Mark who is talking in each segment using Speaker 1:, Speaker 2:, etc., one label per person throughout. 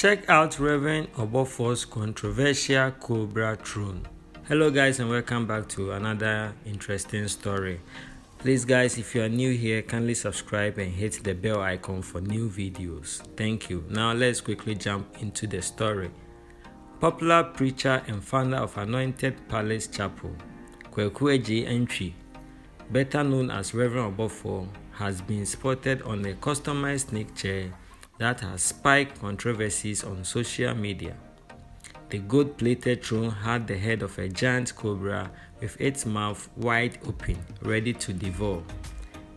Speaker 1: Check out Reverend Obofour's controversial Cobra throne. Hello guys, and welcome back to another interesting story. Please guys, if you are new here, kindly subscribe and hit the bell icon for new videos. Thank you. Now let's quickly jump into the story. Popular preacher and founder of Anointed Palace Chapel, Kwadwo, better known as Reverend Obofour, has been spotted on a customized snake chair that has spiked controversies on social media. The gold-plated throne had the head of a giant cobra with its mouth wide open, ready to devour.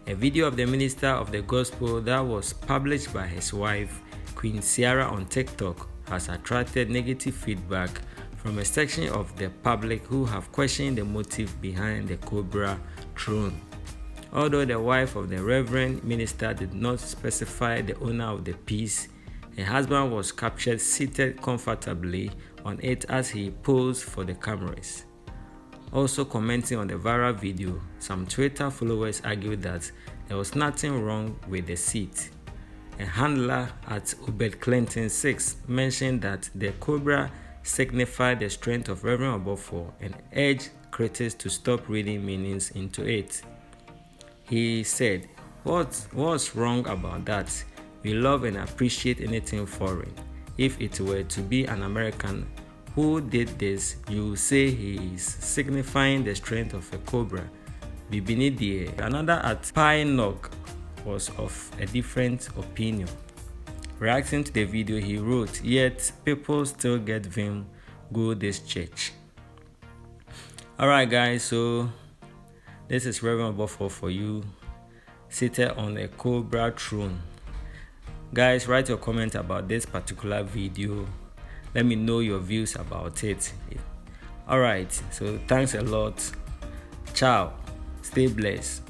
Speaker 1: A video of the minister of the gospel that was published by his wife, Queen Sierra, on TikTok has attracted negative feedback from a section of the public who have questioned the motive behind the cobra throne. Although the wife of the reverend minister did not specify the owner of the piece, her husband was captured seated comfortably on it as he posed for the cameras. Also commenting on the viral video, some Twitter followers argued that there was nothing wrong with the seat. A handler at Obed Clinton 6 mentioned that the cobra signified the strength of Reverend Obofour and urged critics to stop reading meanings into it. He said, What's wrong about that? We love and appreciate anything foreign. If it were to be an American who did this, you would say he is signifying the strength of a cobra. Bibinidie, another at Pine Knock, was of a different opinion. Reacting to the video, he wrote, "Yet people still get vim, go this church." Alright guys, so this is Reverend Obofour for you, seated on a cobra throne. Guys, write your comment about this particular video. Let me know your views about it. Alright, so thanks a lot. Ciao. Stay blessed.